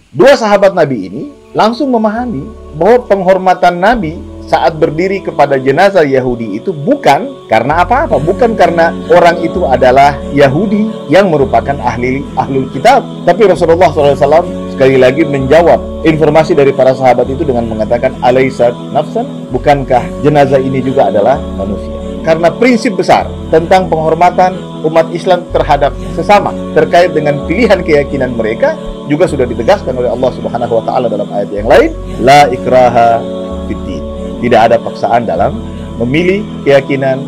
Dua sahabat Nabi ini langsung memahami bahwa penghormatan Nabi saat berdiri kepada jenazah Yahudi itu bukan karena apa-apa, bukan karena orang itu adalah Yahudi yang merupakan ahlul kitab, tapi Rasulullah SAW sekali lagi menjawab informasi dari para sahabat itu dengan mengatakan alaisat nafsan, bukankah jenazah ini juga adalah manusia? Karena prinsip besar tentang penghormatan umat Islam terhadap sesama terkait dengan pilihan keyakinan mereka juga sudah ditegaskan oleh Allah Subhanahu wa taala dalam ayat yang lain, la ikraha fiddin. Tidak ada paksaan dalam memilih keyakinan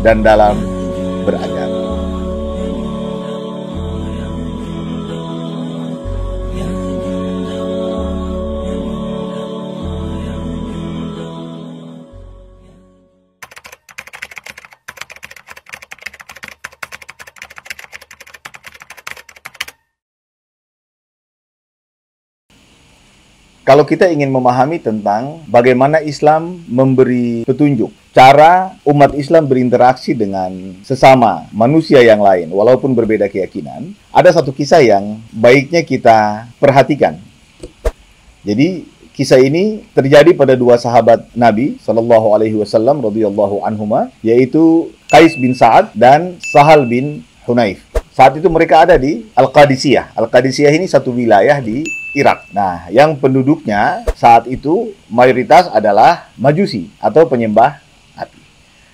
dan dalam beragama. Kalau kita ingin memahami tentang bagaimana Islam memberi petunjuk, cara umat Islam berinteraksi dengan sesama manusia yang lain, walaupun berbeda keyakinan, ada satu kisah yang baiknya kita perhatikan. Jadi, kisah ini terjadi pada dua sahabat Nabi SAW radhiyallahu anhuma, yaitu Qais bin Sa'ad dan Sahal bin Hunayf. Saat itu mereka ada di Al-Qadisiyah. Al-Qadisiyah ini satu wilayah di Irak. Nah, yang penduduknya saat itu mayoritas adalah Majusi atau penyembah api.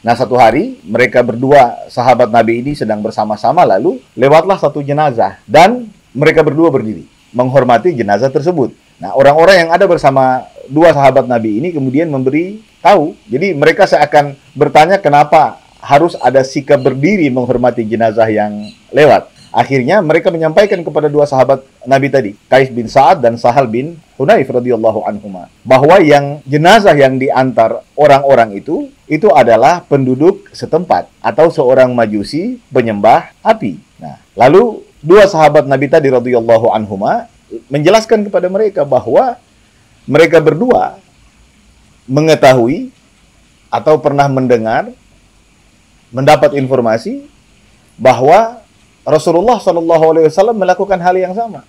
Nah, satu hari mereka berdua sahabat Nabi ini sedang bersama-sama, lalu lewatlah satu jenazah dan mereka berdua berdiri menghormati jenazah tersebut. Nah, orang-orang yang ada bersama dua sahabat Nabi ini kemudian memberi tahu. Jadi mereka seakan bertanya kenapa harus ada sikap berdiri menghormati jenazah yang lewat. Akhirnya mereka menyampaikan kepada dua sahabat Nabi tadi, Qais bin Sa'ad dan Sahal bin Hunayf radhiyallahu anhuma, bahwa yang jenazah yang diantar orang-orang itu adalah penduduk setempat atau seorang Majusi penyembah api. Nah, lalu dua sahabat Nabi tadi radhiyallahu anhuma menjelaskan kepada mereka bahwa mereka berdua mengetahui atau pernah mendapat informasi bahwa Rasulullah SAW melakukan hal yang sama.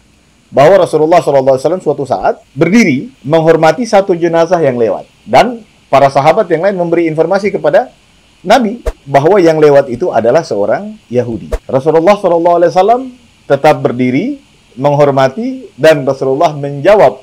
Bahwa Rasulullah SAW suatu saat berdiri menghormati satu jenazah yang lewat. Dan para sahabat yang lain memberi informasi kepada Nabi bahwa yang lewat itu adalah seorang Yahudi. Rasulullah SAW tetap berdiri menghormati dan Rasulullah menjawab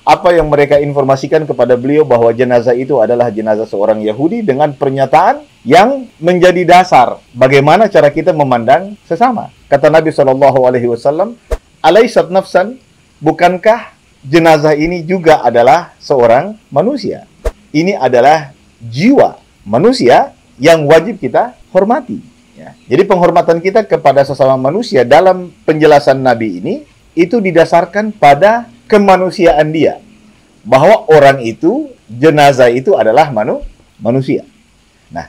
apa yang mereka informasikan kepada beliau bahwa jenazah itu adalah jenazah seorang Yahudi dengan pernyataan yang menjadi dasar bagaimana cara kita memandang sesama. Kata Nabi SAW, alaisat nafsan, bukankah jenazah ini juga adalah seorang manusia? Ini adalah jiwa manusia yang wajib kita hormati. Ya. Jadi penghormatan kita kepada sesama manusia dalam penjelasan Nabi ini itu didasarkan pada kemanusiaan dia. Bahwa orang itu, jenazah itu adalah manusia. Nah,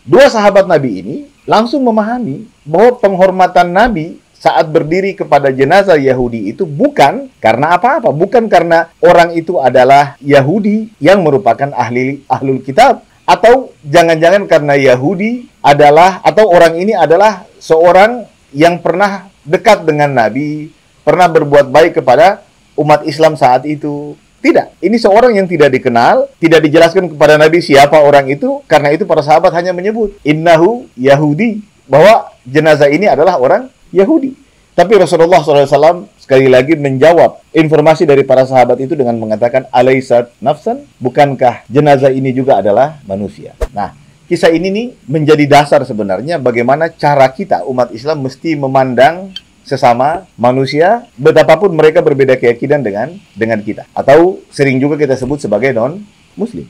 dua sahabat Nabi ini langsung memahami bahwa penghormatan Nabi saat berdiri kepada jenazah Yahudi itu bukan karena apa-apa. Bukan karena orang itu adalah Yahudi yang merupakan ahlul kitab. Atau jangan-jangan karena Yahudi adalah, atau orang ini adalah seorang yang pernah dekat dengan Nabi, pernah berbuat baik kepada umat Islam saat itu. Tidak, ini seorang yang tidak dikenal, tidak dijelaskan kepada Nabi siapa orang itu, karena itu para sahabat hanya menyebut innahu Yahudi, bahwa jenazah ini adalah orang Yahudi. Tapi Rasulullah SAW sekali lagi menjawab informasi dari para sahabat itu dengan mengatakan alaisat nafsan, bukankah jenazah ini juga adalah manusia. Nah, kisah ini nih menjadi dasar sebenarnya bagaimana cara kita umat Islam mesti memandang sesama manusia, betapapun mereka berbeda keyakinan dengan kita. Atau sering juga kita sebut sebagai non-muslim.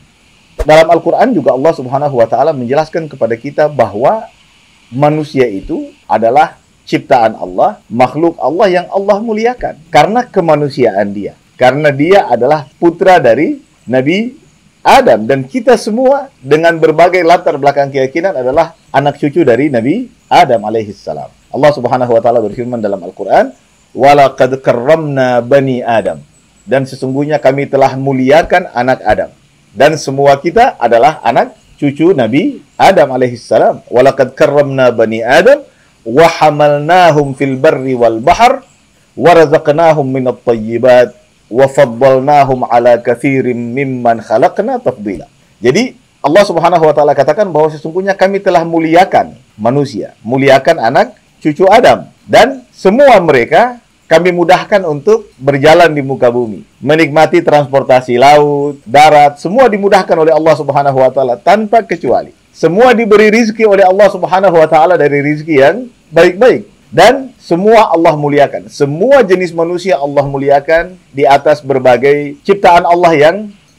Dalam Al-Quran juga Allah Subhanahu wa Ta'ala menjelaskan kepada kita bahwa manusia itu adalah ciptaan Allah, makhluk Allah yang Allah muliakan. Karena kemanusiaan dia. Karena dia adalah putra dari Nabi Adam. Dan kita semua dengan berbagai latar belakang keyakinan adalah anak cucu dari Nabi Adam alaihissalam. Allah Subhanahu wa Ta'ala berfirman dalam Al-Quran, "Walaqad karramna bani Adam." Dan sesungguhnya kami telah muliakan anak Adam. Dan semua kita adalah anak cucu Nabi Adam alaihissalam. "Walaqad karramna bani Adam wa hamalnahum fil barri wal bahr wa razaqnahum minat thayyibat wa faddalnahum ala katsirin mimman khalaqna tafdila. Jadi Allah Subhanahu wa taala katakan bahwa sesungguhnya kami telah muliakan manusia, muliakan anak cucu Adam, dan semua mereka kami mudahkan untuk berjalan di muka bumi, menikmati transportasi laut, darat, semua dimudahkan oleh Allah Subhanahu wa taala tanpa kecuali. Semua diberi rizki oleh Allah Subhanahu wa taala dari rizki yang baik-baik, dan semua Allah muliakan. Semua jenis manusia Allah muliakan di atas berbagai ciptaan Allah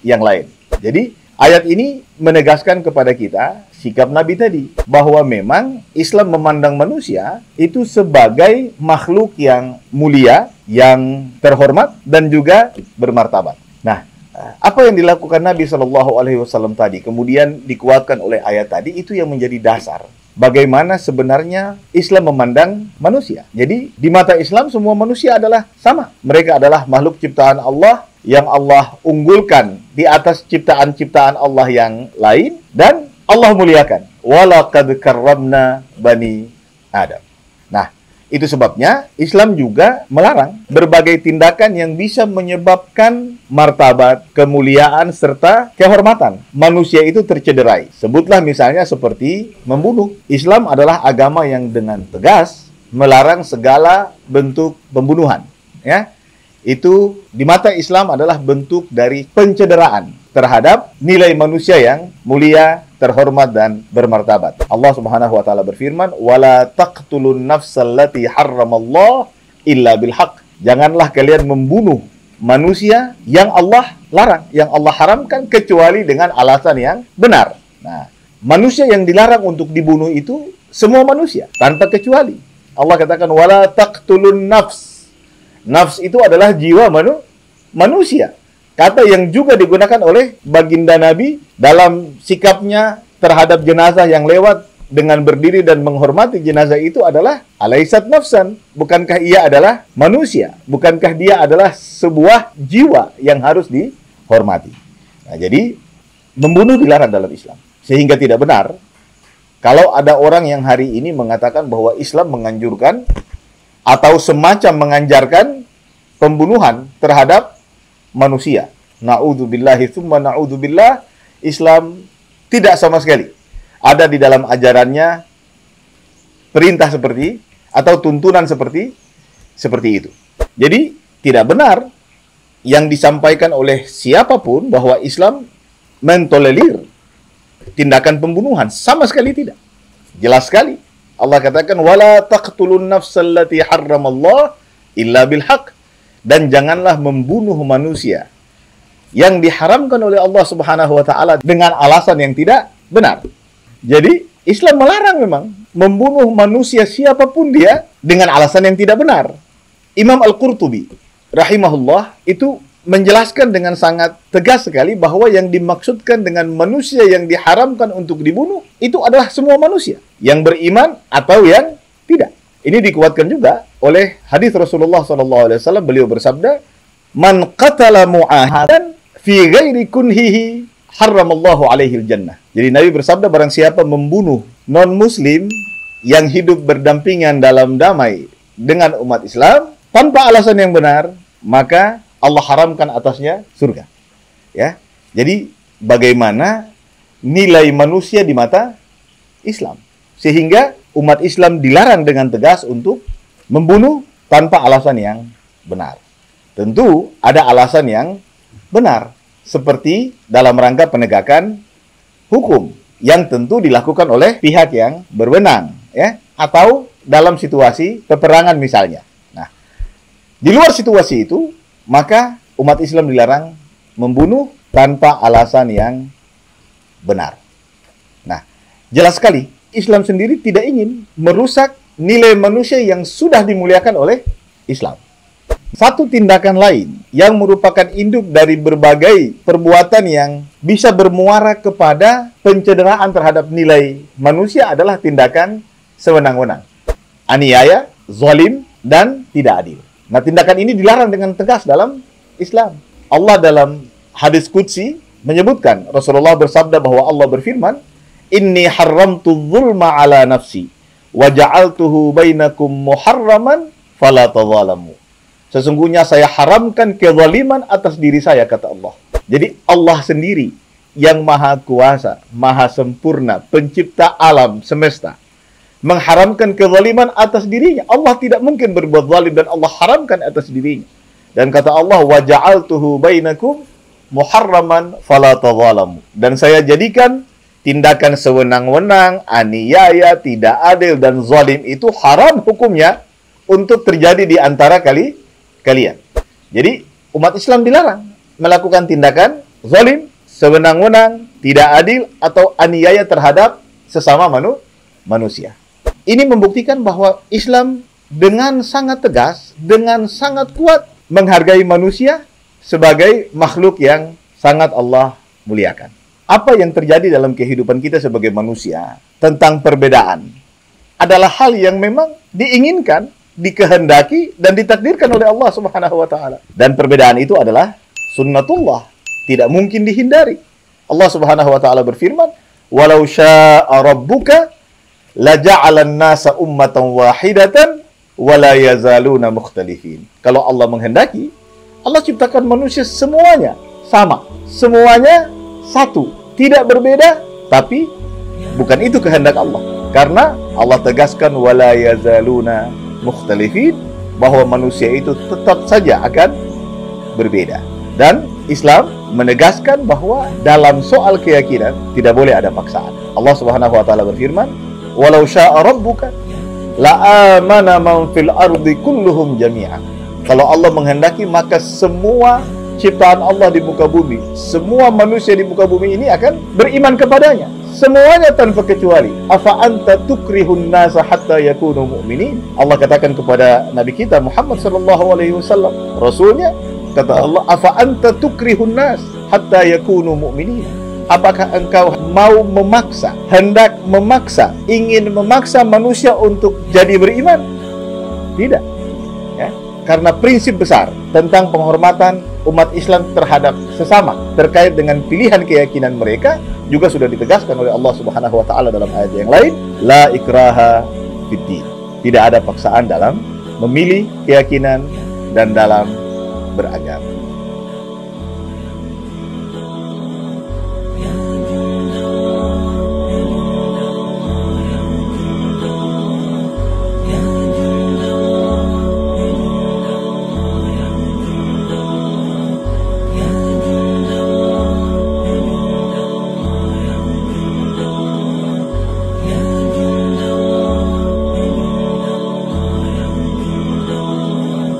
yang lain. Jadi ayat ini menegaskan kepada kita sikap Nabi tadi, bahwa memang Islam memandang manusia itu sebagai makhluk yang mulia, yang terhormat, dan juga bermartabat. Nah, apa yang dilakukan Nabi SAW tadi, kemudian dikuatkan oleh ayat tadi, itu yang menjadi dasar bagaimana sebenarnya Islam memandang manusia. Jadi, di mata Islam semua manusia adalah sama. Mereka adalah makhluk ciptaan Allah yang Allah unggulkan di atas ciptaan-ciptaan Allah yang lain, dan Allah muliakan. Walaqad karramna bani Adam. Nah, itu sebabnya Islam juga melarang berbagai tindakan yang bisa menyebabkan martabat, kemuliaan, serta kehormatan manusia itu tercederai. Sebutlah misalnya seperti membunuh. Islam adalah agama yang dengan tegas melarang segala bentuk pembunuhan. Ya, itu di mata Islam adalah bentuk dari pencederaan terhadap nilai manusia yang mulia, terhormat, dan bermartabat. Allah Subhanahu wa taala berfirman, "Wala taqtulun nafsal lati harramallah illa bil haqq." Janganlah kalian membunuh manusia yang Allah larang, yang Allah haramkan, kecuali dengan alasan yang benar. Nah, manusia yang dilarang untuk dibunuh itu semua manusia tanpa kecuali. Allah katakan, "Wala taqtulun nafs." Nafs itu adalah jiwa manusia. Kata yang juga digunakan oleh baginda Nabi dalam sikapnya terhadap jenazah yang lewat dengan berdiri dan menghormati jenazah itu adalah alaisat nafsan. Bukankah ia adalah manusia? Bukankah dia adalah sebuah jiwa yang harus dihormati? Nah, jadi membunuh dilarang dalam Islam. Sehingga tidak benar kalau ada orang yang hari ini mengatakan bahwa Islam menganjurkan atau semacam menganjarkan pembunuhan terhadap manusia. Na'udzubillahi tsumma na'udzubillah. Islam tidak sama sekali ada di dalam ajarannya perintah seperti atau tuntunan seperti itu. Jadi tidak benar yang disampaikan oleh siapapun bahwa Islam mentolerir tindakan pembunuhan, sama sekali tidak. Jelas sekali Allah katakan, wala taqtulun nafsal lati harramallah illa bil haqq. Dan janganlah membunuh manusia yang diharamkan oleh Allah Subhanahu wa taala dengan alasan yang tidak benar. Jadi Islam melarang memang membunuh manusia siapapun dia dengan alasan yang tidak benar. Imam Al-Qurtubi rahimahullah itu menjelaskan dengan sangat tegas sekali bahwa yang dimaksudkan dengan manusia yang diharamkan untuk dibunuh itu adalah semua manusia, yang beriman atau yang tidak. Ini dikuatkan juga oleh hadis Rasulullah SAW. Beliau bersabda, "Man qatala mu'ahadan fi ghairi kunhihi harramallahu alaihi jannah." Jadi Nabi bersabda, barang siapa membunuh non-muslim yang hidup berdampingan dalam damai dengan umat Islam tanpa alasan yang benar, maka Allah haramkan atasnya surga. Ya. Jadi bagaimana nilai manusia di mata Islam, sehingga umat Islam dilarang dengan tegas untuk membunuh tanpa alasan yang benar. Tentu ada alasan yang benar, seperti dalam rangka penegakan hukum yang tentu dilakukan oleh pihak yang berwenang, ya, atau dalam situasi peperangan misalnya. Nah, di luar situasi itu, maka umat Islam dilarang membunuh tanpa alasan yang benar. Nah, jelas sekali Islam sendiri tidak ingin merusak nilai manusia yang sudah dimuliakan oleh Islam. Satu tindakan lain yang merupakan induk dari berbagai perbuatan yang bisa bermuara kepada pencederaan terhadap nilai manusia adalah tindakan sewenang-wenang, aniaya, zalim, dan tidak adil. Nah, tindakan ini dilarang dengan tegas dalam Islam. Allah dalam hadis qudsi menyebutkan, Rasulullah bersabda bahwa Allah berfirman, "Inni harramtu dzulma ala nafsi wa ja'altuhu bainakum muharraman fala tadzalamu." Sesungguhnya saya haramkan kezaliman atas diri saya, kata Allah. Jadi Allah sendiri yang maha kuasa, maha sempurna, pencipta alam semesta, mengharamkan kezaliman atas dirinya. Allah tidak mungkin berbuat zalim dan Allah haramkan atas dirinya. Dan kata Allah, wa ja'altuhu bainakum muharraman fala tadzalamu. Dan saya jadikan tindakan sewenang-wenang, aniaya, tidak adil dan zalim itu haram hukumnya untuk terjadi di antara kalian. Jadi umat Islam dilarang melakukan tindakan zalim, sewenang-wenang, tidak adil atau aniaya terhadap sesama manusia. Ini membuktikan bahwa Islam dengan sangat tegas, dengan sangat kuat menghargai manusia sebagai makhluk yang sangat Allah muliakan. Apa yang terjadi dalam kehidupan kita sebagai manusia tentang perbedaan adalah hal yang memang diinginkan, dikehendaki, dan ditakdirkan oleh Allah Subhanahu wa Ta'ala. Dan perbedaan itu adalah sunnatullah, tidak mungkin dihindari. Allah Subhanahu wa Ta'ala berfirman, "Walau syaa rabbuka laja'alan nasa ummatan wahidatan wala yazaluna mukhtalifin." Kalau Allah menghendaki, Allah ciptakan manusia semuanya sama, semuanya satu, tidak berbeda, tapi bukan itu kehendak Allah. Karena Allah tegaskan wala yazaluna mukhtalifin, bahwa manusia itu tetap saja akan berbeda. Dan Islam menegaskan bahwa dalam soal keyakinan tidak boleh ada paksaan. Allah Subhanahu wa Ta'ala berfirman, "Walau syaa rabbuka la amana man fil ardi kulluhum jami'an." Kalau Allah menghendaki, maka semua ciptaan Allah di muka bumi, semua manusia di muka bumi ini akan beriman kepadanya. Semuanya tanpa kecuali. Afa anta tukrihun nasa hatta yakunu mu'minin. Allah katakan kepada Nabi kita Muhammad sallallahu alaihi wasallam, Rasulnya, kata Allah, afa anta tukrihun nas hatta yakunu mu'minin. Apakah engkau mau memaksa, hendak memaksa, ingin memaksa manusia untuk jadi beriman? Tidak. Ya. Karena prinsip besar tentang penghormatan umat Islam terhadap sesama terkait dengan pilihan keyakinan mereka juga sudah ditegaskan oleh Allah Subhanahu wa Ta'ala dalam ayat yang lain, la ikraha fiddin. Tidak ada paksaan dalam memilih keyakinan dan dalam beragama.